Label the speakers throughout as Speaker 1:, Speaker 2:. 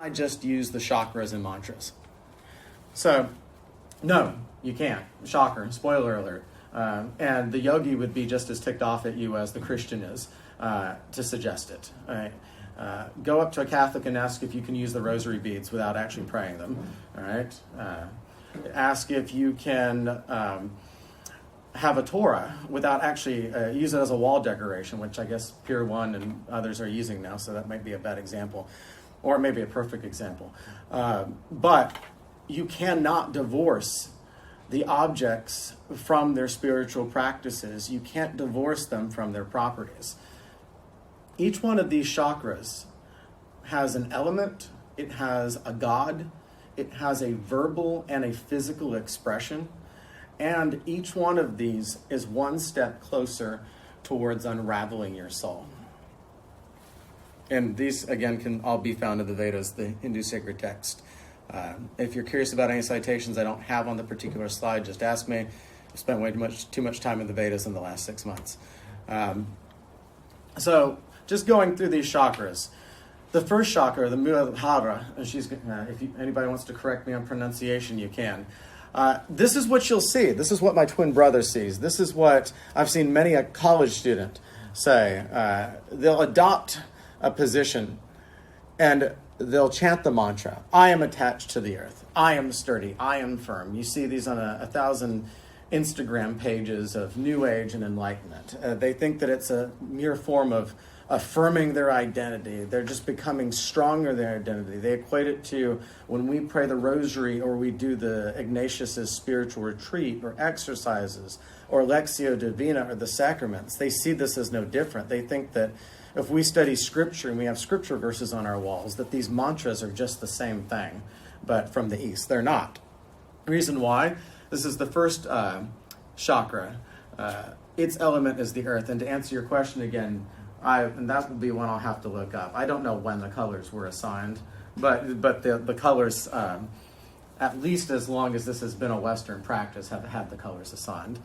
Speaker 1: I just use the chakras and mantras. So, no, you can't. Shocker, spoiler alert. And the yogi would be just as ticked off at you as the Christian is to suggest it. All right? Go up to a Catholic and ask if you can use the rosary beads without actually praying them. All right? Ask if you can have a Torah without actually use it as a wall decoration, which I guess Pier 1 and others are using now, so that might be a bad example. Or maybe a perfect example. But you cannot divorce the objects from their spiritual practices. You can't divorce them from their properties. Each one of these chakras has an element, it has a god, it has a verbal and a physical expression, and each one of these is one step closer towards unraveling your soul. And these, again, can all be found in the Vedas, the Hindu sacred text. If you're curious about any citations I don't have on the particular slide, just ask me. I've spent way too much time in the Vedas in the last 6 months. So just going through these chakras. The first chakra, the Muladhara, and if anybody wants to correct me on pronunciation, you can. This is what you'll see. This is what my twin brother sees. This is what I've seen many a college student say. They'll adopt a position and they'll chant the mantra, I am attached to the earth, I am sturdy, I am firm. You see these on 1,000 Instagram pages of New Age and Enlightenment. They think that it's a mere form of affirming their identity. They're just becoming stronger in their identity. They equate it to when we pray the rosary or we do the Ignatius's spiritual retreat or exercises or Lectio Divina or the sacraments. They see this as no different. They think that if we study scripture and we have scripture verses on our walls, that these mantras are just the same thing, but from the East. They're not. Reason why? This is the first chakra. Its element is the earth. And to answer your question again, and that will be one I'll have to look up. I don't know when the colors were assigned, but the colors, at least as long as this has been a Western practice, have had the colors assigned.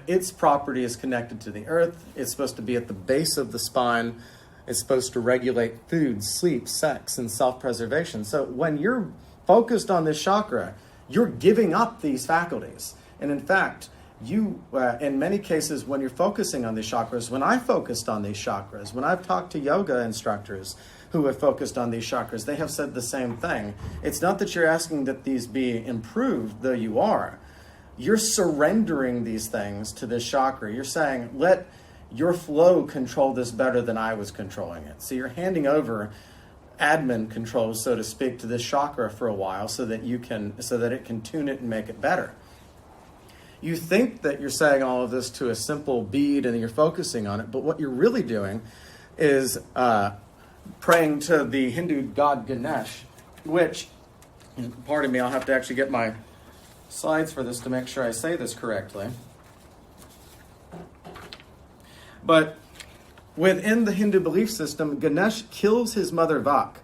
Speaker 1: Its property is connected to the earth. It's supposed to be at the base of the spine. It's supposed to regulate food, sleep, sex, and self-preservation. So when you're focused on this chakra, you're giving up these faculties. And in fact, you, in many cases, when you're focusing on these chakras, when I focused on these chakras, when I've talked to yoga instructors who have focused on these chakras, they have said the same thing. It's not that you're asking that these be improved, though you are. You're surrendering these things to this chakra. You're saying, let your flow control this better than I was controlling it. So you're handing over admin control, so to speak, to this chakra for a while so that it can tune it and make it better. You think that you're saying all of this to a simple bead and you're focusing on it, but what you're really doing is praying to the Hindu god Ganesh, which, pardon me, I'll have to actually get my slides for this to make sure I say this correctly. But within the Hindu belief system, Ganesh kills his mother Vak,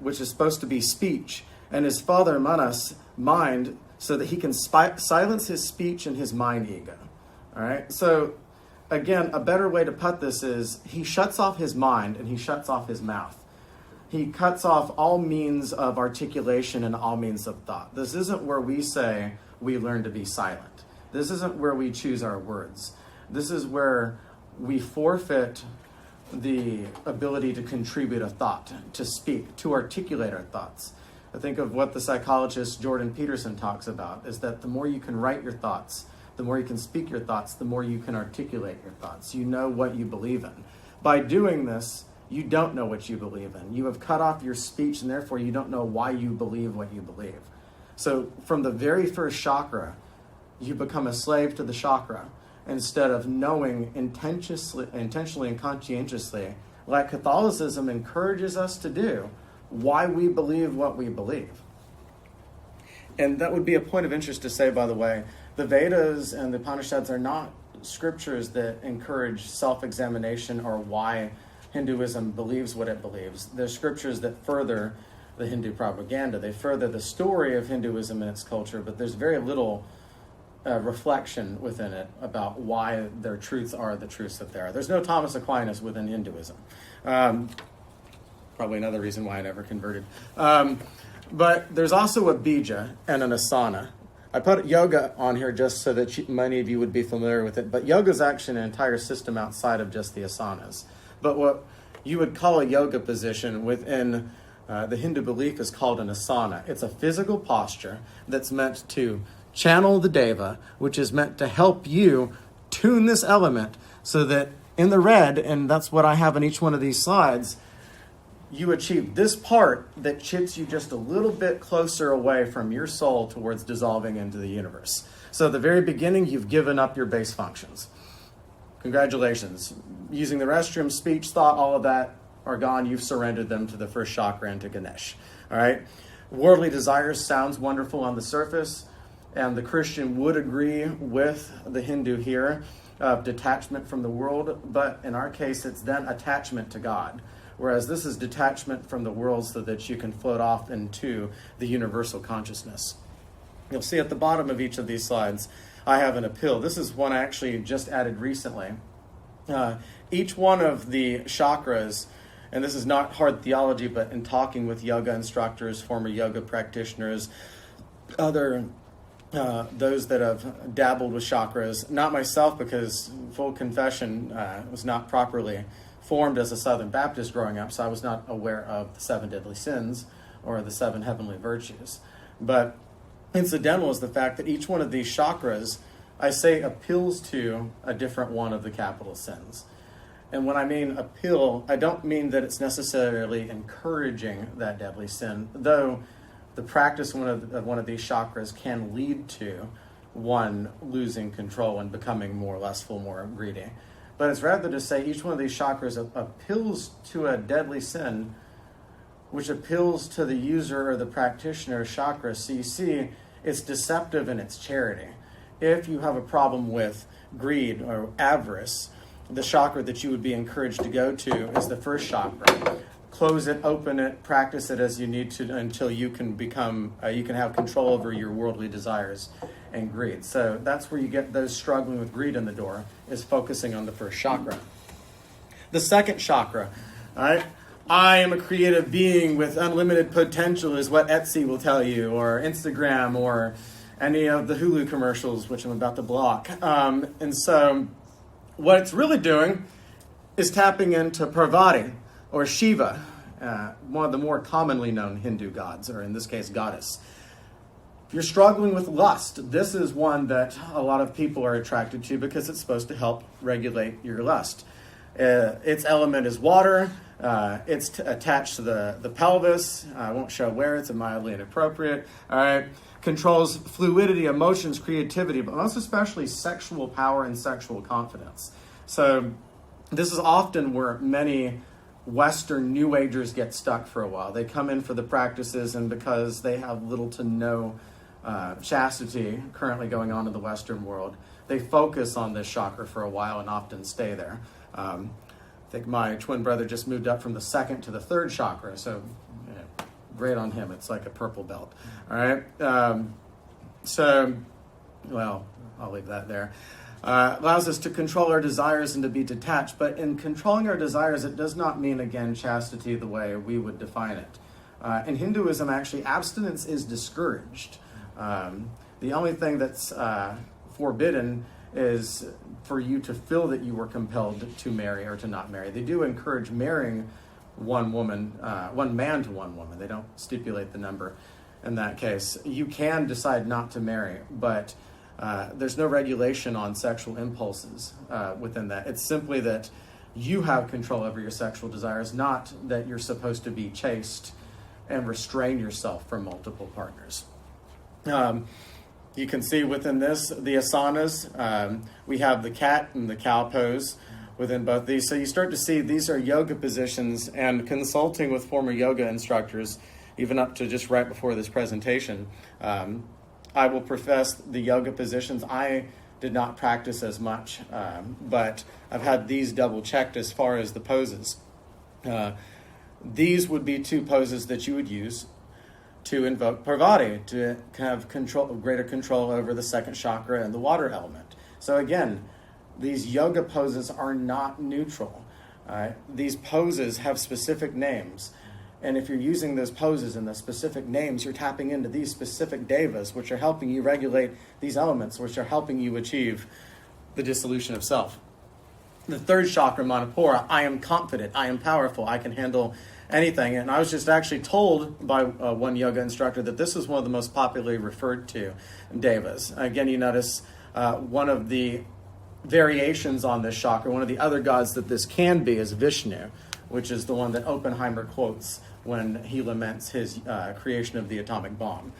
Speaker 1: which is supposed to be speech, and his father Manas, mind, so that he can silence his speech and his mind ego. All right? So again, a better way to put this is he shuts off his mind and he shuts off his mouth. He cuts off all means of articulation and all means of thought. This isn't where we say we learn to be silent. This isn't where we choose our words. This is where we forfeit the ability to contribute a thought, to speak, to articulate our thoughts. I think of what the psychologist Jordan Peterson talks about, is that the more you can write your thoughts, the more you can speak your thoughts, the more you can articulate your thoughts. You know what you believe in. By doing this, you don't know what you believe in. You have cut off your speech, and therefore you don't know why you believe what you believe. So from the very first chakra, you become a slave to the chakra instead of knowing intentionally and conscientiously, like Catholicism encourages us to do, why we believe what we believe. And that would be a point of interest to say, by the way, the Vedas and the Upanishads are not scriptures that encourage self-examination or why Hinduism believes what it believes. They're scriptures that further the Hindu propaganda. They further the story of Hinduism and its culture, but there's very little reflection within it about why their truths are the truths that they are. There's no Thomas Aquinas within Hinduism. Probably another reason why I never converted. But there's also a bija and an asana. I put yoga on here just so that many of you would be familiar with it. But yoga is actually an entire system outside of just the asanas. But what you would call a yoga position within the Hindu belief is called an asana. It's a physical posture that's meant to channel the deva, which is meant to help you tune this element so that in the red, and that's what I have in each one of these slides, you achieve this part that chips you just a little bit closer away from your soul towards dissolving into the universe. So at the very beginning, you've given up your base functions. Congratulations. Using the restroom, speech, thought, all of that are gone. You've surrendered them to the first chakra and to Ganesh. All right? Worldly desires sounds wonderful on the surface, and the Christian would agree with the Hindu here of detachment from the world, but in our case, it's then attachment to God. Whereas this is detachment from the world so that you can float off into the universal consciousness. You'll see at the bottom of each of these slides, I have an appeal. This is one I actually just added recently. Each one of the chakras, and this is not hard theology, but in talking with yoga instructors, former yoga practitioners, other those that have dabbled with chakras, not myself because full confession was not properly formed as a Southern Baptist growing up, so I was not aware of the 7 deadly sins or the 7 heavenly virtues. But incidental is the fact that each one of these chakras, I say, appeals to a different one of the capital sins. And when I mean appeal, I don't mean that it's necessarily encouraging that deadly sin, though the practice of one of these chakras can lead to one losing control and becoming more lustful, more greedy. But it's rather to say each one of these chakras appeals to a deadly sin, which appeals to the user or the practitioner chakra. So you see, it's deceptive in its charity. If you have a problem with greed or avarice, the chakra that you would be encouraged to go to is the first chakra. Close it, open it, practice it as you need to until you can become, you can have control over your worldly desires and greed. So that's where you get those struggling with greed in the door, is focusing on the first chakra. The second chakra, all right? I am a creative being with unlimited potential is what Etsy will tell you, or Instagram, or any of the Hulu commercials, which I'm about to block. And so what it's really doing is tapping into Parvati, or Shiva, one of the more commonly known Hindu gods, or in this case, goddess. If you're struggling with lust, this is one that a lot of people are attracted to because it's supposed to help regulate your lust. Its element is water. It's attached to the pelvis. I won't show where. It's mildly inappropriate. All right. Controls fluidity, emotions, creativity, but most especially sexual power and sexual confidence. So this is often where many Western New Agers get stuck for a while. They come in for the practices, and because they have little to no chastity currently going on in the Western world, they focus on this chakra for a while and often stay there. I think my twin brother just moved up from the 2nd to the 3rd chakra, so yeah, great on him. It's like a purple belt. All right. Well, I'll leave that there. Allows us to control our desires and to be detached. But in controlling our desires, it does not mean, again, chastity the way we would define it. In Hinduism, actually, abstinence is discouraged. The only thing that's forbidden is for you to feel that you were compelled to marry or to not marry. They do encourage marrying one man to one woman. They don't stipulate the number in that case. You can decide not to marry, but there's no regulation on sexual impulses within that. It's simply that you have control over your sexual desires, not that you're supposed to be chaste and restrain yourself from multiple partners. You can see within this, the asanas, we have the cat and the cow pose within both these. So you start to see these are yoga positions, and consulting with former yoga instructors, even up to just right before this presentation, I will profess the yoga positions. I did not practice as much, but I've had these double checked as far as the poses. These would be 2 poses that you would use to invoke Parvati, to have greater control over the 2nd chakra and the water element. So again, these yoga poses are not neutral. These poses have specific names. And if you're using those poses and the specific names, you're tapping into these specific devas, which are helping you regulate these elements, which are helping you achieve the dissolution of self. The third chakra, Manipura, I am confident, I am powerful, I can handle anything. And I was just actually told by one yoga instructor that this is one of the most popularly referred to devas. Again, you notice one of the variations on this chakra, one of the other gods that this can be is Vishnu, which is the one that Oppenheimer quotes when he laments his creation of the atomic bomb.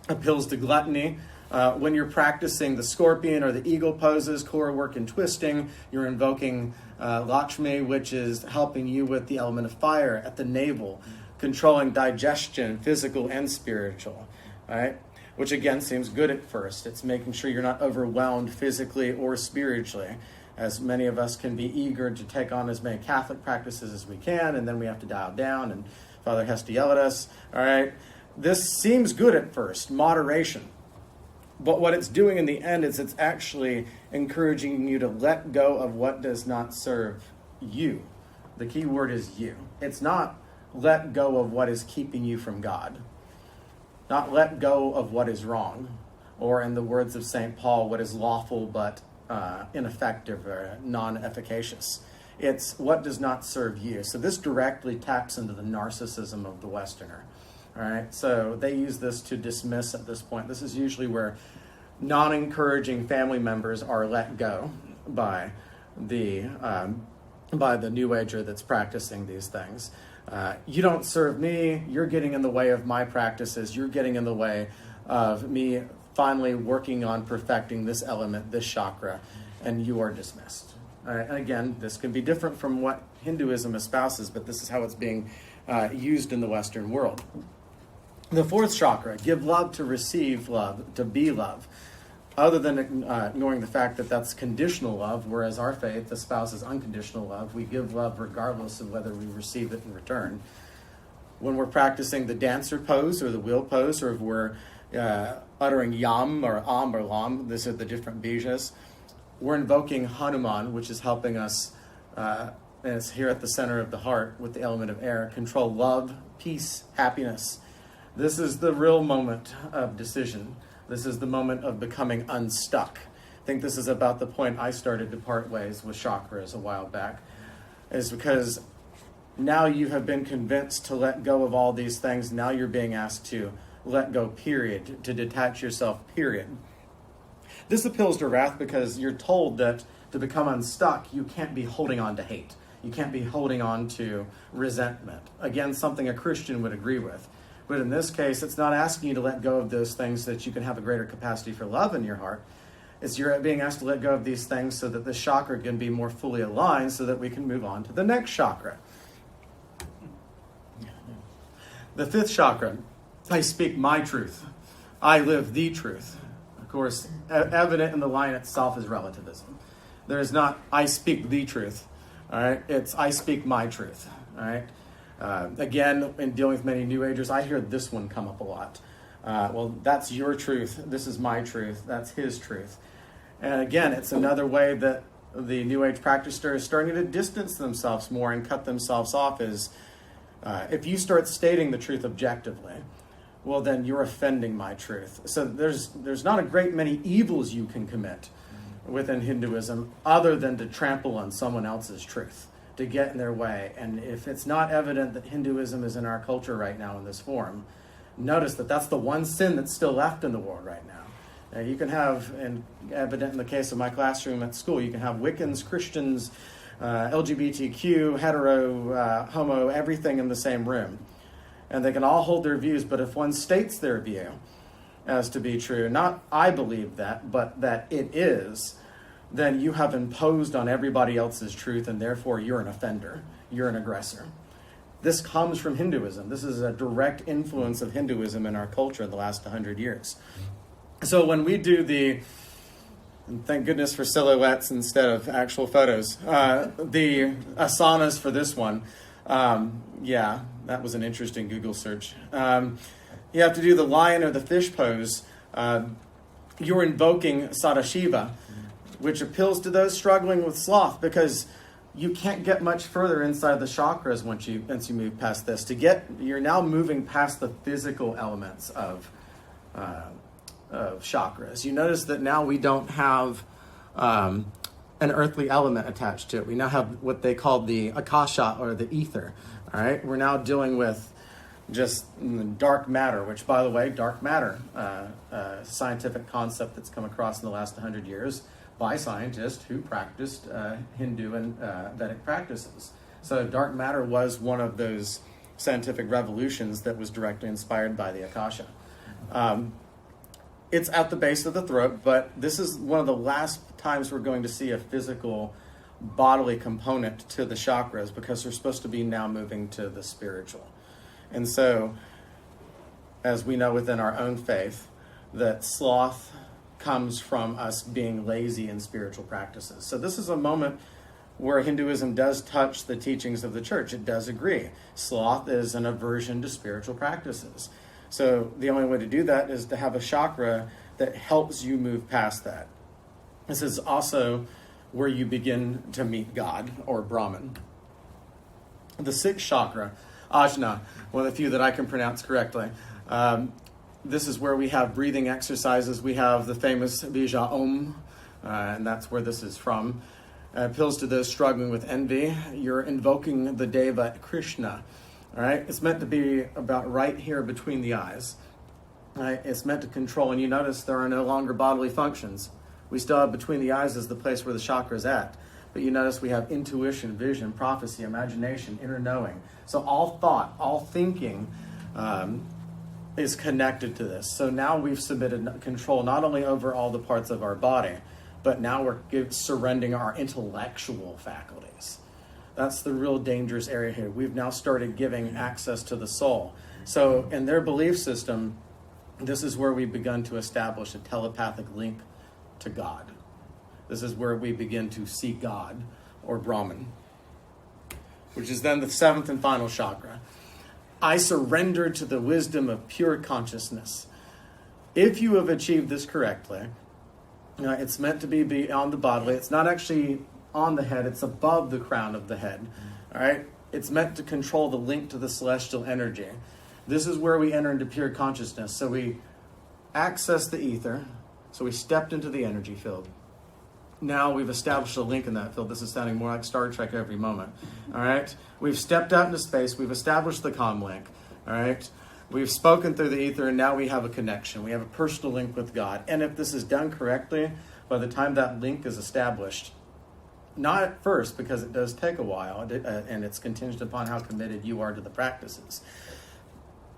Speaker 1: Appeals to gluttony. When you're practicing the scorpion or the eagle poses, core work and twisting, you're invoking Lakshmi, which is helping you with the element of fire at the navel, controlling digestion, physical and spiritual, right? Which again seems good at first. It's making sure you're not overwhelmed physically or spiritually, as many of us can be eager to take on as many Catholic practices as we can, and then we have to dial down, and Father has to yell at us, all right? This seems good at first, moderation. But what it's doing in the end is it's actually encouraging you to let go of what does not serve you. The key word is you. It's not let go of what is keeping you from God. Not let go of what is wrong. Or in the words of St. Paul, what is lawful but ineffective or non-efficacious. It's what does not serve you. So this directly taps into the narcissism of the Westerner. All right, so they use this to dismiss at this point. This is usually where non-encouraging family members are let go by the New Ager that's practicing these things. You don't serve me. You're getting in the way of my practices. You're getting in the way of me finally working on perfecting this element, this chakra, and you are dismissed. All right, and again, this can be different from what Hinduism espouses, but this is how it's being used in the Western world. The fourth chakra, give love to receive love, to be love. Other than ignoring the fact that that's conditional love, whereas our faith espouses unconditional love, we give love regardless of whether we receive it in return. When we're practicing the dancer pose or the wheel pose, or if we're uttering yam or am or lam, these are the different bijas, we're invoking Hanuman, which is helping us, and it's here at the center of the heart with the element of air, control love, peace, happiness. This is the real moment of decision. This is the moment of becoming unstuck. I think this is about the point I started to part ways with chakras a while back, is because now you have been convinced to let go of all these things. Now you're being asked to let go, period, to detach yourself, period. This appeals to wrath because you're told that to become unstuck, you can't be holding on to hate. You can't be holding on to resentment. Again, something a Christian would agree with. But in this case, it's not asking you to let go of those things so that you can have a greater capacity for love in your heart. It's you're being asked to let go of these things so that the chakra can be more fully aligned so that we can move on to the next chakra. The fifth chakra, I speak my truth. I live the truth. Of course, evident in the line itself is relativism. There is not, I speak the truth. All right, it's I speak my truth. All right. Again, in dealing with many New Agers, I hear this one come up a lot. Well, that's your truth. This is my truth. That's his truth. And again, it's another way that the New Age practitioner is starting to distance themselves more and cut themselves off is if you start stating the truth objectively, well, then you're offending my truth. So there's not a great many evils you can commit within Hinduism other than to trample on someone else's truth, to get in their way. And if it's not evident that Hinduism is in our culture right now in this form, notice that that's the one sin that's still left in the world right now. You can have, and evident in the case of my classroom at school, you can have Wiccans, Christians, LGBTQ, hetero, homo, everything in the same room. And they can all hold their views, but if one states their view as to be true, not I believe that, but that it is, then you have imposed on everybody else's truth, and therefore you're an offender. You're an aggressor. This comes from Hinduism. This is a direct influence of Hinduism in our culture in the last 100 years. So when we do and thank goodness for silhouettes instead of actual photos, the asanas for this one, yeah, that was an interesting Google search. You have to do the lion or the fish pose. You're invoking Sadashiva, which appeals to those struggling with sloth, because you can't get much further inside the chakras once you move past this. You're now moving past the physical elements of chakras. You notice that now we don't have an earthly element attached to it. We now have what they call the akasha, or the ether. All right, we're now dealing with just dark matter, which, by the way, dark matter, scientific concept that's come across in the last 100 years by scientists who practiced Hindu and Vedic practices. So dark matter was one of those scientific revolutions that was directly inspired by the Akasha. It's at the base of the throat, but this is one of the last times we're going to see a physical bodily component to the chakras, because they're supposed to be now moving to the spiritual. And so, as we know within our own faith, that sloth comes from us being lazy in spiritual practices. So this is a moment where Hinduism does touch the teachings of the church. It does agree. Sloth is an aversion to spiritual practices. So the only way to do that is to have a chakra that helps you move past that. This is also where you begin to meet God, or Brahman. The sixth chakra, Ajna, one of the few that I can pronounce correctly. This is where we have breathing exercises. We have the famous Bija Om, and that's where this is from. Appeals to those struggling with envy. You're invoking the Deva Krishna. All right, it's meant to be about right here between the eyes. All right, it's meant to control, and you notice there are no longer bodily functions. We still have between the eyes as the place where the chakra is at. But you notice we have intuition, vision, prophecy, imagination, inner knowing. So all thought, all thinking is connected to this. So now we've submitted control not only over all the parts of our body, but now we're surrendering our intellectual faculties. That's the real dangerous area here. We've now started giving access to the soul. So in their belief system, this is where we've begun to establish a telepathic link to God. This is where we begin to see God, or Brahman, which is then the seventh and final chakra. I surrender to the wisdom of pure consciousness. If you have achieved this correctly, it's meant to be beyond the bodily. It's not actually on the head. It's above the crown of the head. All right? It's meant to control the link to the celestial energy. This is where we enter into pure consciousness. So we access the ether. So we stepped into the energy field. Now we've established a link in that field. This is sounding more like Star Trek every moment. All right? We've stepped out into space. We've established the comm link. All right? We've spoken through the ether, and now we have a connection. We have a personal link with God. And if this is done correctly, by the time that link is established, not at first, because it does take a while, and it's contingent upon how committed you are to the practices,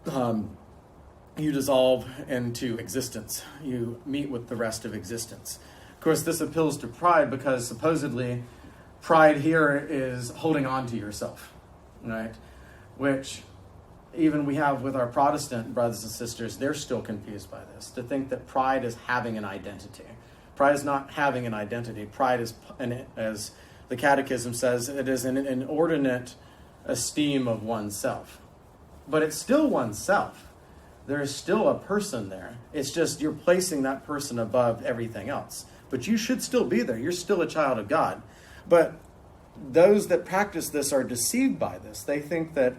Speaker 1: you dissolve into existence. You meet with the rest of existence. Of course, this appeals to pride, because supposedly pride here is holding on to yourself, right? Which even we have with our Protestant brothers and sisters, they're still confused by this, to think that pride is having an identity. Pride is not having an identity. Pride is, as the Catechism says, it is an inordinate esteem of oneself. But it's still oneself. There is still a person there. It's just you're placing that person above everything else. But you should still be there. You're still a child of God. But those that practice this are deceived by this. They think that